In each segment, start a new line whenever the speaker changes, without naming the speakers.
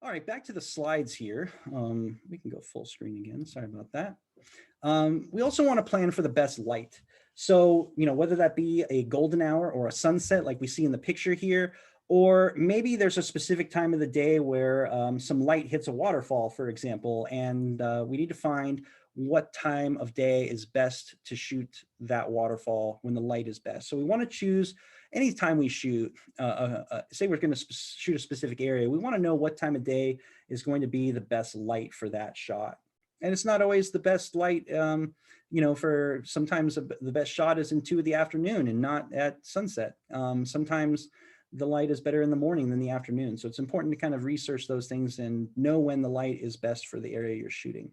All right, back to the slides here. We can go full screen again. Sorry about that. We also want to plan for the best light. So, whether that be a golden hour or a sunset like we see in the picture here, or maybe there's a specific time of the day where some light hits a waterfall, for example, and we need to find what time of day is best to shoot that waterfall when the light is best. So we want to choose anytime we shoot, say we're going to shoot a specific area, we want to know what time of day is going to be the best light for that shot. And it's not always the best light, for sometimes the best shot is in 2 of the afternoon and not at sunset. Sometimes the light is better in the morning than the afternoon. So it's important to kind of research those things and know when the light is best for the area you're shooting.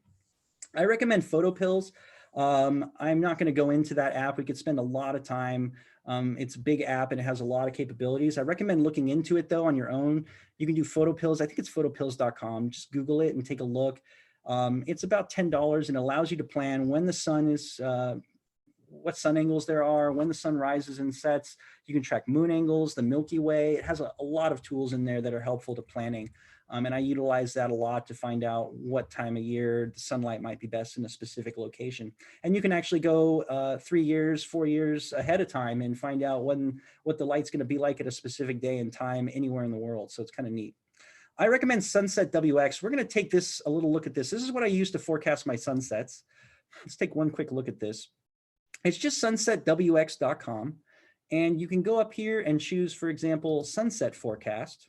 I recommend Photopills. I'm not going to go into that app. We could spend a lot of time. It's a big app and it has a lot of capabilities. I recommend looking into it though on your own. You can do Photopills. I think it's photopills.com. Just Google it and take a look. It's about $10 and allows you to plan when the sun is, what sun angles there are, when the sun rises and sets. You can track moon angles, the Milky Way. It has a lot of tools in there that are helpful to planning. And I utilize that a lot to find out what time of year the sunlight might be best in a specific location. And you can actually go 3 years, 4 years ahead of time and find out what the light's going to be like at a specific day and time anywhere in the world. So it's kind of neat. I recommend Sunset WX. We're going to take this a little look at this. This is what I use to forecast my sunsets. Let's take one quick look at this. It's just sunsetwx.com. And you can go up here and choose, for example, sunset forecast.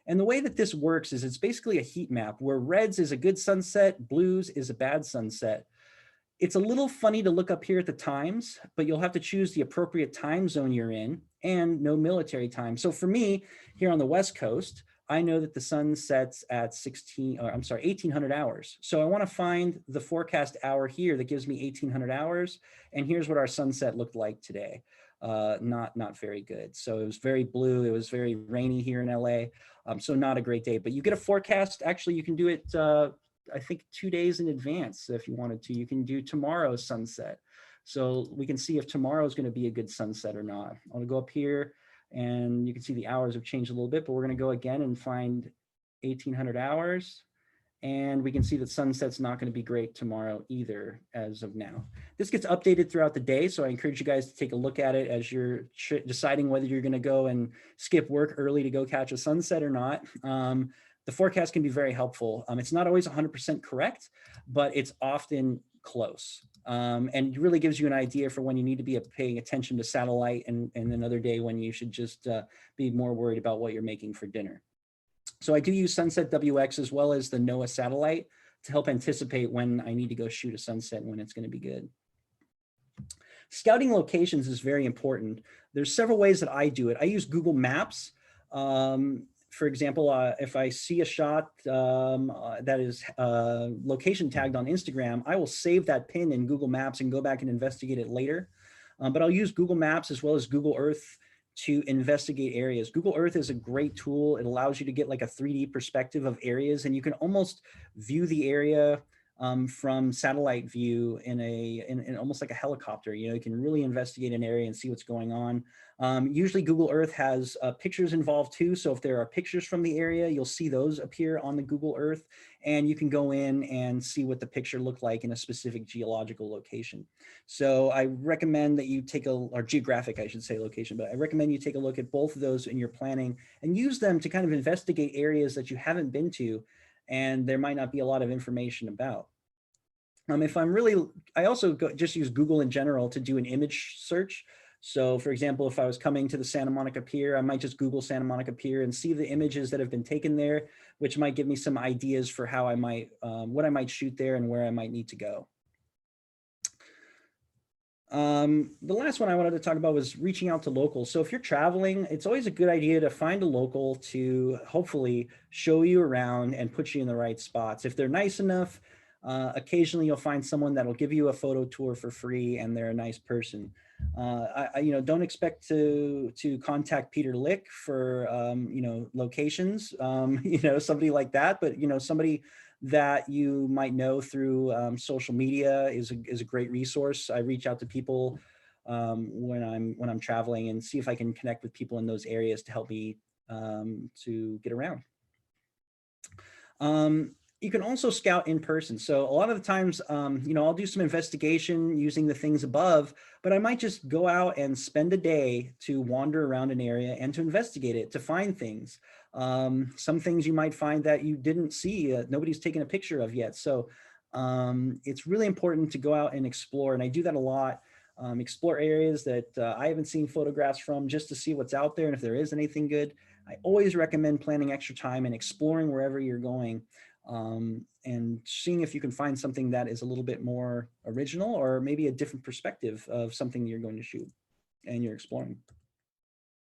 And the way that this works is it's basically a heat map where reds is a good sunset, blues is a bad sunset. It's a little funny to look up here at the times, but you'll have to choose the appropriate time zone you're in and no military time. So for me, here on the West Coast, I know that the sun sets at 1800 hours. So I want to find the forecast hour here that gives me 1800 hours. And here's what our sunset looked like today. Not very good. So it was very blue. It was very rainy here in LA. So not a great day, but you get a forecast. Actually, you can do it, I think 2 days in advance if you wanted to. You can do tomorrow's sunset. So we can see if tomorrow is going to be a good sunset or not. I'll go up here and you can see the hours have changed a little bit, but we're going to go again and find 1800 hours. And we can see that sunset's not going to be great tomorrow either as of now. This gets updated throughout the day, so I encourage you guys to take a look at it as you're deciding whether you're going to go and skip work early to go catch a sunset or not. The forecast can be very helpful. It's not always 100% correct, but it's often close. And it really gives you an idea for when you need to be paying attention to satellite and another day when you should just be more worried about what you're making for dinner. So I do use Sunset WX as well as the NOAA satellite to help anticipate when I need to go shoot a sunset and when it's going to be good. Scouting locations is very important. There's several ways that I do it. I use Google Maps. For example, if I see a shot that is location tagged on Instagram, I will save that pin in Google Maps and go back and investigate it later. But I'll use Google Maps as well as Google Earth to investigate areas. Google Earth is a great tool. It allows you to get like a 3D perspective of areas, and you can almost view the area from satellite view in almost like a helicopter. You can really investigate an area and see what's going on. Usually Google Earth has pictures involved too. So if there are pictures from the area, you'll see those appear on the Google Earth, and you can go in and see what the picture looked like in a specific geological location. So I recommend that you take or geographic, I should say, location, but I recommend you take a look at both of those in your planning and use them to kind of investigate areas that you haven't been to and there might not be a lot of information about. I also just use Google in general to do an image search. So for example, if I was coming to the Santa Monica Pier, I might just Google Santa Monica Pier and see the images that have been taken there, which might give me some ideas for how I might, what I might shoot there and where I might need to go. The last one I wanted to talk about was reaching out to locals. So if you're traveling, it's always a good idea to find a local to hopefully show you around and put you in the right spots. If they're nice enough, occasionally you'll find someone that'll give you a photo tour for free and they're a nice person. Don't expect to contact Peter Lick for, locations, somebody like that, but, somebody that you might know through social media is a great resource. I reach out to people when I'm traveling and see if I can connect with people in those areas to help me to get around. You can also scout in person. So a lot of the times, I'll do some investigation using the things above, but I might just go out and spend a day to wander around an area and to investigate it, to find things. Some things you might find that you didn't see, nobody's taken a picture of yet. So it's really important to go out and explore. And I do that a lot. Explore areas that I haven't seen photographs from, just to see what's out there and if there is anything good. I always recommend planning extra time and exploring wherever you're going, and seeing if you can find something that is a little bit more original or maybe a different perspective of something you're going to shoot and you're exploring.